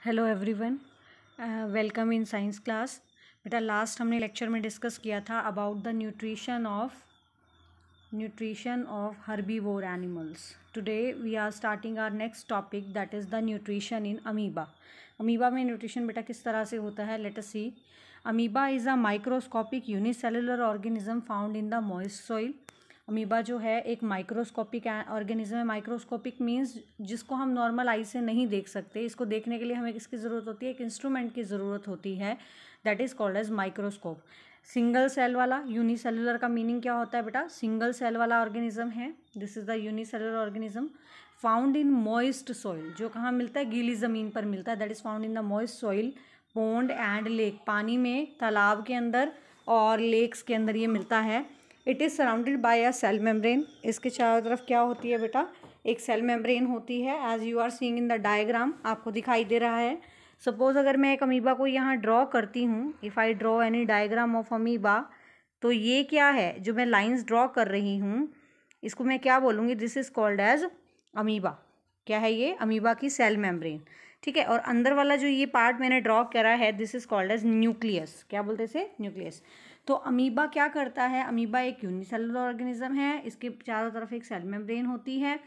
Hello everyone, welcome in science class. बेटा last हमने lecture में डिस्कस किया था about the nutrition of herbivore animals. Today we are starting our next topic, that is the nutrition in amoeba. Amoeba में nutrition बेटा किस तरह से होता है, let us see. Amoeba is a microscopic unicellular organism found in the moist soil. Amoeba जो है एक माइक्रोस्कोपिक ऑर्गेनिज्म है। माइक्रोस्कोपिक मींस जिसको हम नॉर्मल आई से नहीं देख सकते। इसको देखने के लिए हमें किसकी ज़रूरत होती है, एक इंस्ट्रूमेंट की ज़रूरत होती है, that is called as microscope. Single cell वाला, यूनिसेलुलर का मीनिंग क्या होता है बेटा, सिंगल सेल वाला ऑर्गेनिज्म है। This is the unicellular organism found in moist soil. जो कहाँ मिलता है, गीली ज़मीन पर मिलता है, that is found in the moist soil, pond and lake. पानी में, तालाब के अंदर और लेक्स के अंदर ये मिलता है। It is surrounded by a cell membrane. इसके चारों तरफ क्या होती है बेटा, एक सेल मेम्ब्रेन होती है। As you are seeing in the diagram, आपको दिखाई दे रहा है। सपोज अगर मैं एक अमीबा को यहाँ ड्रॉ करती हूँ, if I draw any diagram of amoeba, तो ये क्या है जो मैं लाइंस ड्रॉ कर रही हूँ, इसको मैं क्या बोलूँगी, this is called as amoeba. क्या है ये, अमीबा की सेल मेम्ब्रेन, ठीक है। और अंदर वाला जो ये पार्ट मैंने ड्रॉ करा है, this is called as nucleus. क्या बोलते हैं इसे, न्यूक्लियस। तो अमीबा क्या करता है, अमीबा एक यूनिसेलुलर ऑर्गेनिज्म है। इसके चारों तरफ एक सेल मेम्ब्रेन होती है।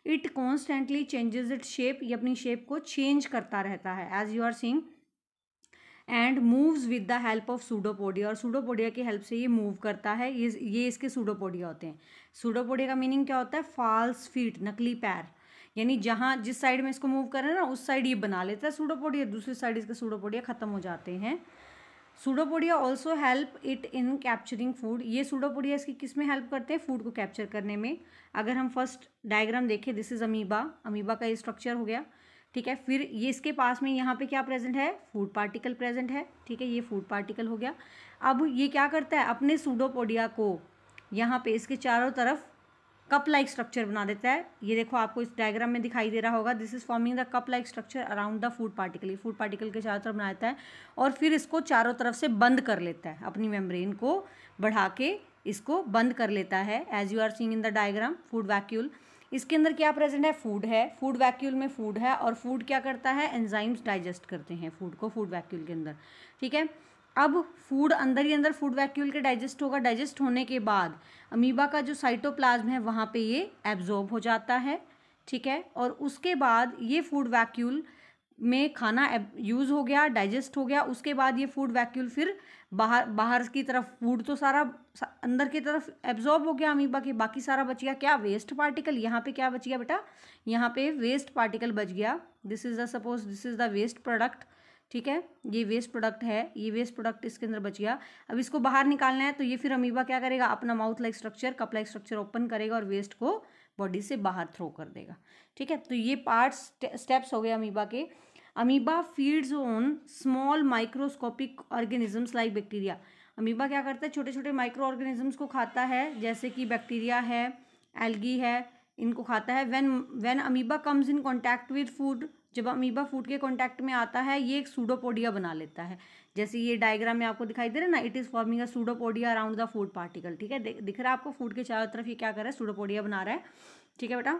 It constantly changes it shape, ये अपनी शेप को चेंज करता रहता है, as you are seeing, and moves with the help of pseudopodia. और सूडोपोडिया की हेल्प से ये मूव करता है। ये इसके सूडोपोडिया होते हैं। सूडोपोडिया का मीनिंग क्या होता है, फॉल्स फीट, नकली पैर। यानी जहाँ जिस साइड में इसको मूव कर रहे हैं ना, उस साइड ये बना लेता है सूडोपोडिया, दूसरी साइड इसके सूडोपोडिया खत्म हो जाते हैं। Pseudopodia also help it in capturing food. ये सूडोपोडिया इसकी किस में हेल्प करते हैं, फूड को कैप्चर करने में। अगर हम फर्स्ट डायग्राम देखें, दिस इज अमीबा, अमीबा का ये स्ट्रक्चर हो गया, ठीक है। फिर ये इसके पास में यहाँ पे क्या प्रेजेंट है, फूड पार्टिकल प्रेजेंट है, ठीक है। ये फूड पार्टिकल हो गया। अब ये क्या करता है, अपने सूडोपोडिया को यहाँ पे इसके चारों तरफ कप लाइक स्ट्रक्चर बना देता है। ये देखो आपको इस डायग्राम में दिखाई दे रहा होगा, this is forming the cup like structure around the food particle. ये फूड पार्टिकल के चारों तरफ बना देता है और फिर इसको चारों तरफ से बंद कर लेता है, अपनी मेम्ब्रेन को बढ़ा के इसको बंद कर लेता है। As you are seeing in the diagram, food vacuole. इसके अंदर क्या प्रेजेंट है, फूड है, फूड वैक्यूल में फूड है। और फूड क्या करता है, एंजाइम्स डाइजेस्ट करते हैं फूड को, फूड वैक्यूल के अंदर, ठीक है। अब फूड अंदर ही अंदर फूड वैक्यूल के डाइजेस्ट होगा। डाइजेस्ट होने के बाद अमीबा का जो साइटोप्लाज्म है वहाँ पे ये एब्जॉर्ब हो जाता है, ठीक है। और उसके बाद ये फूड वैक्यूल में खाना यूज़ हो गया, डाइजेस्ट हो गया। उसके बाद ये फूड वैक्यूल फिर बाहर की तरफ, फूड तो सारा अंदर की तरफ एब्जॉर्ब हो गया अमीबा के, बाकी सारा बच गया क्या, वेस्ट पार्टिकल। यहाँ पे क्या बच गया बेटा, यहाँ पे वेस्ट पार्टिकल बच गया। This is the, suppose this is the waste product, ठीक है। ये वेस्ट प्रोडक्ट है, ये वेस्ट प्रोडक्ट इसके अंदर बच गया। अब इसको बाहर निकालना है, तो ये फिर अमीबा क्या करेगा, अपना mouth like structure, cup like structure open करेगा और वेस्ट को बॉडी से बाहर थ्रो कर देगा, ठीक है। तो ये पार्ट्स, स्टेप्स हो गए अमीबा के। Amoeba feeds on small microscopic organisms like bacteria. Amoeba क्या करता है, छोटे छोटे माइक्रो ऑर्गेनिजम्स को खाता है, जैसे कि बैक्टीरिया है, एल्गी है, इनको खाता है। When amoeba comes in contact with food, जब अमीबा फूड के कांटेक्ट में आता है, ये एक सूडोपोडिया बना लेता है। जैसे ये डायग्राम में आपको दिखाई दे रहा है ना, it is forming a pseudopodia around the food particle, ठीक है। दिख रहा है आपको, फूड के चारों तरफ ये क्या कर रहा है, सूडोपोडिया बना रहा है, ठीक है बेटा।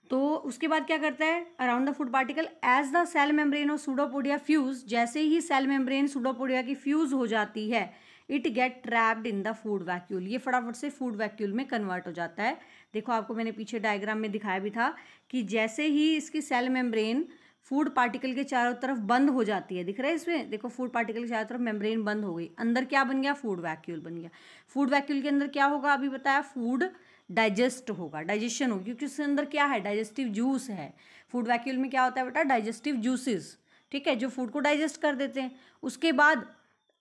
तो उसके बाद क्या करता है, around the food particle as the cell membrane of pseudopodia fuse. जैसे ही सेल मेम्ब्रेन सूडोपोडिया की फ्यूज हो जाती है, it get trapped in the food vacuole. ये फटाफट से फूड वैक्यूल में कन्वर्ट हो जाता है। देखो आपको मैंने पीछे डायग्राम में दिखाया भी था कि जैसे ही इसकी सेल मेम्ब्रेन फूड पार्टिकल के चारों तरफ बंद हो जाती है, दिख रहा है इसमें, देखो फूड पार्टिकल के चारों तरफ मेम्ब्रेन बंद हो गई, अंदर क्या बन गया, फूड वैक्यूल बन गया। फूड वैक्यूल के अंदर क्या होगा, अभी बताया, फूड डाइजेस्ट होगा, डाइजेशन होगी, क्योंकि उसके अंदर क्या है, डाइजेस्टिव जूस है। फूड वैक्यूल में क्या होता है बेटा, डाइजेस्टिव जूसेस, ठीक है, जो फूड को डाइजेस्ट कर देते हैं। उसके बाद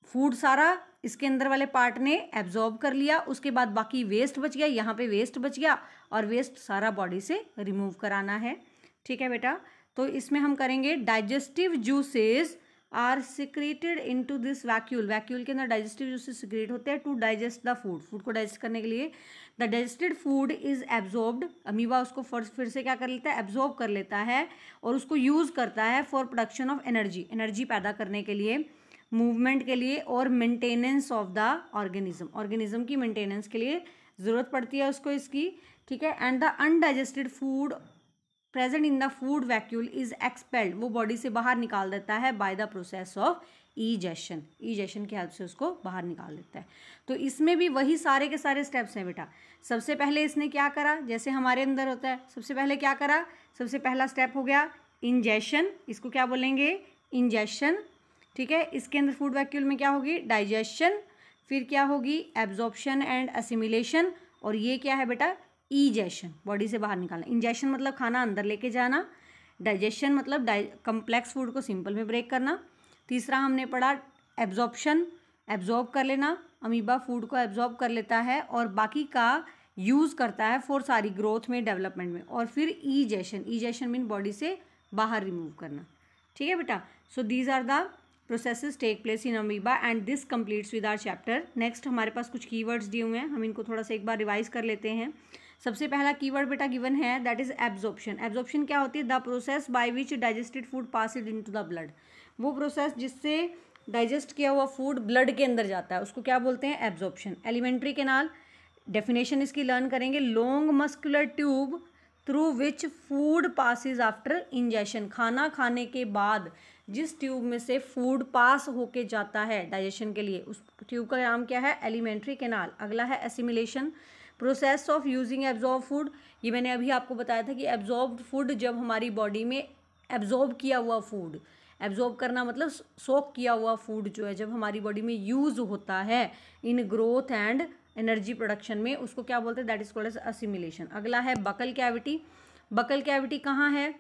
फूड सारा इसके अंदर वाले पार्ट ने एब्जॉर्ब कर लिया, उसके बाद बाकी वेस्ट बच गया, यहाँ पे वेस्ट बच गया, और वेस्ट सारा बॉडी से रिमूव कराना है, ठीक है बेटा। तो इसमें हम करेंगे, digestive juices are secreted into this vacuole. Vacuole के अंदर डाइजेस्टिव जूसेस सिक्रेट होते हैं to digest the food, food को डाइजेस्ट करने के लिए। The digested food is absorbed, amoeba उसको फिर से क्या कर लेता है, एब्जॉर्ब कर लेता है और उसको यूज़ करता है for production of energy, energy पैदा करने के लिए, मूवमेंट के लिए और maintenance of the organism, organism की मेंटेनेंस के लिए ज़रूरत पड़ती है उसको इसकी, ठीक है। And the undigested food present in the food vacuole is expelled, वो बॉडी से बाहर निकाल देता है बाय द प्रोसेस ऑफ ईजेशन, ईजेशन की हेल्प से उसको बाहर निकाल देता है। तो इसमें भी वही सारे के सारे स्टेप्स हैं बेटा। सबसे पहले इसने क्या करा, जैसे हमारे अंदर होता है, सबसे पहले क्या करा, सबसे पहला स्टेप हो गया इंजेशन, इसको क्या बोलेंगे, इंजेशन, ठीक है। इसके अंदर फूड वैक्यूल में क्या होगी, डाइजेशन, फिर क्या होगी, एब्जॉर्प्शन एंड असिमिलेशन, और ये क्या है बेटा, ईजेशन, बॉडी से बाहर निकालना। इंजेशन मतलब खाना अंदर लेके जाना, डाइजेशन मतलब कम्प्लेक्स फूड को सिंपल में ब्रेक करना। तीसरा हमने पढ़ा एब्जॉर्प्शन, एब्जॉर्ब कर लेना, अमीबा फूड को एब्जॉर्ब कर लेता है और बाकी का यूज़ करता है फॉर सारी ग्रोथ में, डेवलपमेंट में। और फिर ईजेशन, ईजेशन मीन बॉडी से बाहर रिमूव करना, ठीक है बेटा। So these are the processes take place in amoeba and this completes with our chapter. Next हमारे पास कुछ कीवर्ड्स दिए हुए हैं, हम इनको थोड़ा सा एक बार रिवाइज कर लेते हैं। सबसे पहला कीवर्ड बेटा गिवन है, दैट इज एब्जॉर्प्शन। एब्जॉर्प्शन क्या होती है, the process by which digested food passed into the blood, वो प्रोसेस जिससे डाइजेस्ट किया हुआ फूड ब्लड के अंदर जाता है उसको क्या बोलते हैं, एब्जॉर्प्शन। एलिमेंट्री कैनाल, डेफिनेशन इसकी लर्न करेंगे, long muscular tube through which food passes after ingestion, खाना खाने के बाद जिस ट्यूब में से फूड पास होके जाता है डाइजेशन के लिए, उस ट्यूब का नाम क्या है, एलिमेंट्री कैनाल। अगला है assimilation, process of using absorb food, ये मैंने अभी आपको बताया था कि एब्जॉर्ब फूड जब हमारी बॉडी में एब्जॉर्ब किया हुआ फूड, एब्जॉर्ब करना मतलब सोक किया हुआ फूड जो है जब हमारी बॉडी में यूज़ होता है in growth and energy production में, उसको क्या बोलते हैं, that is called as assimilation. अगला है बकल कैविटी, बकल कैविटी कहाँ है,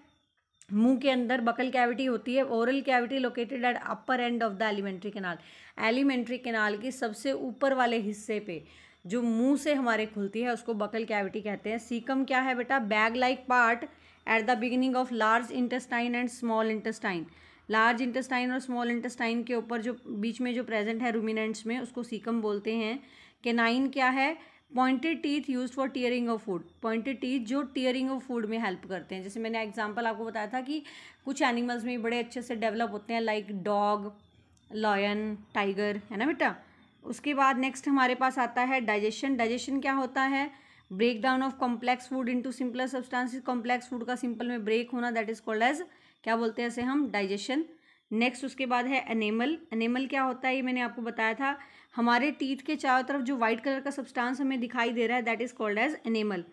मुंह के अंदर बकल कैविटी होती है। Oral cavity located at upper end of the elementary canal, alimentary canal के सबसे ऊपर वाले हिस्से पे जो मुंह से हमारे खुलती है उसको बकल कैविटी कहते हैं। सीकम क्या है बेटा, bag like part at the beginning of large intestine and small intestine, large intestine और स्मॉल इंटेस्टाइन के ऊपर जो बीच में जो प्रेजेंट है रूमिनेंट्स में, उसको सीकम बोलते हैं। केनाइन क्या है, pointed teeth used for tearing of food, pointed teeth जो टीयरिंग ऑफ फूड में हेल्प करते हैं। जैसे मैंने एग्जांपल आपको बताया था कि कुछ एनिमल्स में बड़े अच्छे से डेवलप होते हैं, लाइक डॉग, लॉयन, टाइगर, है ना बेटा। उसके बाद नेक्स्ट हमारे पास आता है डाइजेशन। डाइजेशन क्या होता है, break down of complex food into simpler substances, complex food का सिंपल में ब्रेक होना, दैट इज कॉल्ड एज, क्या बोलते हैं इसे हम, डाइजेशन। नेक्स्ट उसके बाद है एनेमल। एनेमल क्या होता है, ये मैंने आपको बताया था, हमारे टीथ के चारों तरफ जो व्हाइट कलर का सब्सटेंस हमें दिखाई दे रहा है, that is called as enamel.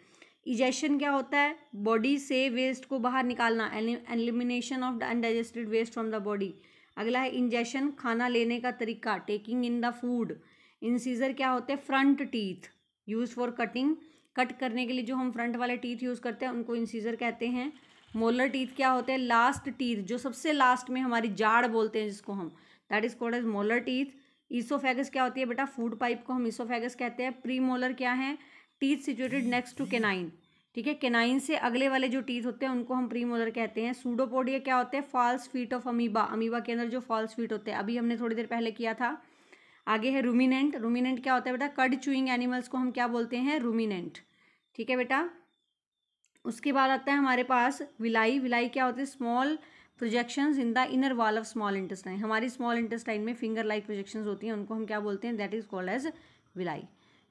Egestion क्या होता है, बॉडी से वेस्ट को बाहर निकालना, elimination of undigested waste from the body. अगला है इंजेशन, खाना लेने का तरीका, taking in the food. Incisor क्या होते हैं, front teeth use for cutting, cut करने के लिए जो हम फ्रंट वाले टीथ यूज़ करते हैं उनको इंसीजर कहते हैं। मोलर टीथ क्या होते हैं, लास्ट टीथ जो सबसे लास्ट में हमारी जाड़ बोलते हैं जिसको हम, that is called as molar teeth. Oesophagus क्या होती है बेटा, फूड पाइप को हम ईसोफेगस कहते हैं। प्री मोलर क्या है, teeth situated next to canine, ठीक है, केनाइन से अगले वाले जो टीथ होते हैं उनको हम प्री मोलर कहते हैं। सूडोपोडिया क्या होते हैं, false feet of amoeba, amoeba के अंदर जो फॉल्स फीट होते हैं, अभी हमने थोड़ी देर पहले किया था। आगे है रूमिनेंट, रूमिनेंट क्या होता है बेटा, कड चूइंग एनिमल्स को हम क्या बोलते हैं, रूमिनेंट, ठीक है बेटा। उसके बाद आता है हमारे पास विलाई। विलाई क्या होती है, small projections in the inner wall of small intestine, हमारी स्मॉल इंटेस्टाइन में फिंगर लाइक प्रोजेक्शंस होती हैं, उनको हम क्या बोलते हैं, that is called as villi,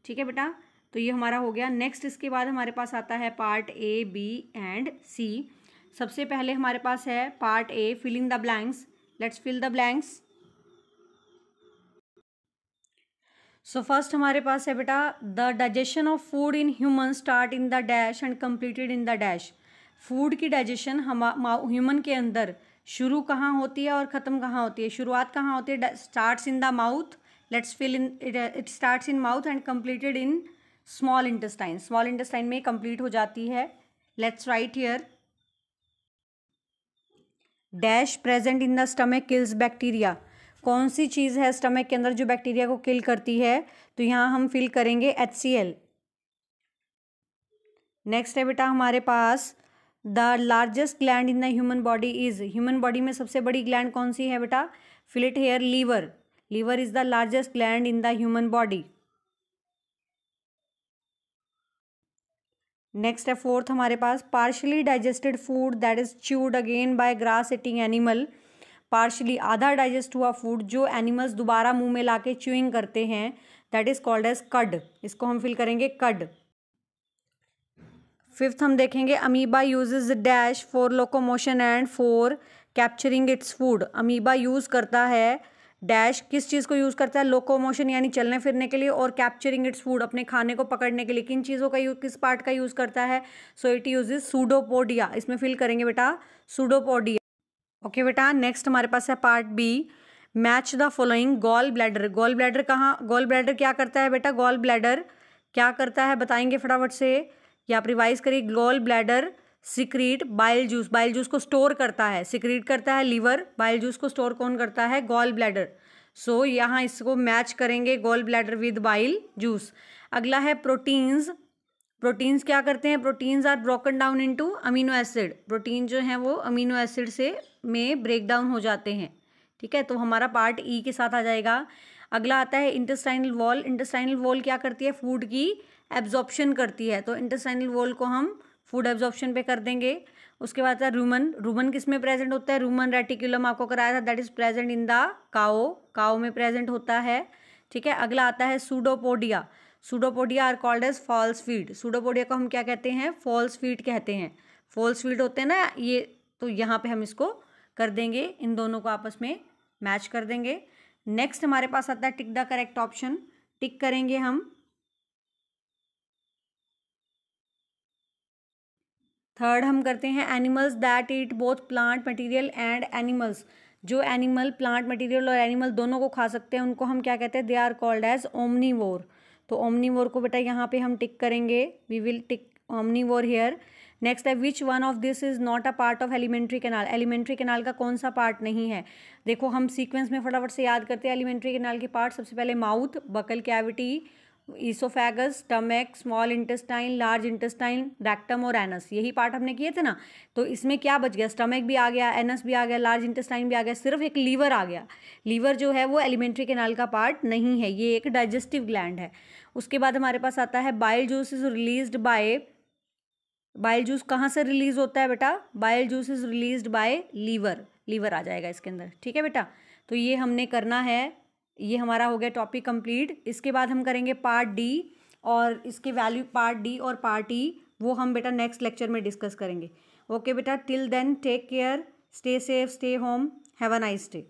ठीक है बेटा। तो ये हमारा हो गया। नेक्स्ट इसके बाद हमारे पास आता है part A, B and C. सबसे पहले हमारे पास है part A, filling the blanks, let's fill the blanks. So first हमारे पास है बेटा, the digestion of food in human start in the dash and completed in the dash. Food की डाइजेशन ह्यूमन के अंदर शुरू कहाँ होती है और ख़त्म कहाँ होती है, शुरुआत कहाँ होती है, starts in the mouth, let's fill in it starts in mouth and completed in small intestine, small intestine में कंप्लीट हो जाती है। Let's write here, dash present in the stomach kills bacteria, कौन सी चीज़ है स्टमक के अंदर जो बैक्टीरिया को किल करती है, तो यहाँ हम फिल करेंगे HCl। नेक्स्ट है बेटा हमारे पास, the largest gland in the human body is, human body में सबसे बड़ी ग्लैंड कौन सी है बेटा, fill it here, liver, liver is the largest gland in the human body. Next है फोर्थ हमारे पास, partially digested food that is chewed again by grass eating animal, partially आधा डाइजेस्ट हुआ फूड जो एनिमल्स दोबारा मुंह में लाके च्यूइंग करते हैं, दैट इज कॉल्ड एज कड, इसको हम फिल करेंगे कड। फिफ्थ हम देखेंगे amoeba uses dash for locomotion and for capturing its food. Amoeba use करता है डैश, किस चीज़ को यूज़ करता है, लोकोमोशन यानी चलने फिरने के लिए, और कैप्चरिंग इट्स फूड अपने खाने को पकड़ने के लिए। किन चीज़ों का यूज़, किस पार्ट का यूज़ करता है? So it uses pseudopodia. इसमें फिल करेंगे बेटा सूडोपोडिया। ओके बेटा, नेक्स्ट हमारे पास है part B, match the following. Gall bladder, gall bladder कहाँ, गॉल ब्लैडर क्या करता है बेटा? गॉल ब्लैडर क्या करता है बताएंगे फटाफट से, या आप रिवाइज करिए। Gall bladder secrete bile juice, bile juice को स्टोर करता है, सिक्रीट करता है लीवर, बाइल जूस को स्टोर कौन करता है? Gall bladder. सो यहाँ इसको मैच करेंगे gall bladder with bile juice. अगला है प्रोटीन्स। प्रोटीन्स क्या करते हैं? Proteins are broken down into amino acid. Protein जो हैं वो अमीनो एसिड से में ब्रेक डाउन हो जाते हैं, ठीक है। तो हमारा पार्ट ई के साथ आ जाएगा। अगला आता है इंटेस्टाइनल वॉल। इंटेस्टाइनल वॉल क्या करती है? फूड की एब्जॉर्प्शन करती है, तो इंटेस्टाइनल वॉल को हम फूड एब्जॉर्प्शन पे कर देंगे। उसके बाद है रूमन। रूमन किस में प्रेजेंट होता है? रूमन रेटिकुलम आपको कराया था, that is present in the cow, cow में प्रेजेंट होता है, ठीक है। अगला आता है pseudopodia. Pseudopodia are called as false feet. Pseudopodia को हम क्या कहते हैं? फॉल्स फीड कहते हैं। फॉल्स फीड होते हैं ना ये, तो यहाँ पे हम इसको कर देंगे, इन दोनों को आपस में मैच कर देंगे। नेक्स्ट हमारे पास आता है टिक द करेक्ट ऑप्शन। टिक करेंगे हम। थर्ड हम करते हैं animals that eat both plant material and animals. जो एनिमल प्लांट मटेरियल और एनिमल दोनों को खा सकते हैं उनको हम क्या कहते हैं? They are called as omnivore. तो ओमनीवोर को बेटा यहाँ पे हम टिक करेंगे, we will tick omnivore here. Next है which one of this is not a part of alimentary canal. Alimentary canal का कौन सा पार्ट नहीं है? देखो हम सीक्वेंस में फटाफट से याद करते हैं एलिमेंट्री कैनाल के पार्ट। सबसे पहले mouth, buccal cavity, oesophagus, stomach, small intestine, large intestine, rectum और एनस, यही पार्ट हमने किए थे ना। तो इसमें क्या बच गया? स्टमक भी आ गया, एनस भी आ गया, लार्ज इंटेस्टाइन भी आ गया, सिर्फ एक लीवर आ गया। लीवर जो है वो एलिमेंट्री कैनाल का पार्ट नहीं है, ये एक डाइजेस्टिव ग्लैंड है। उसके बाद हमारे पास आता है bile juice is released by. Bile juice कहाँ से रिलीज होता है बेटा? Bile juice is released by liver, liver आ जाएगा इसके अंदर, ठीक है बेटा। तो ये हमने करना है, ये हमारा हो गया टॉपिक कंप्लीट। इसके बाद हम करेंगे पार्ट डी, और इसके वैल्यू पार्ट डी और पार्ट ई वो हम बेटा नेक्स्ट लेक्चर में डिस्कस करेंगे। ओके बेटा, till then take care, stay safe, stay home, have a nice day.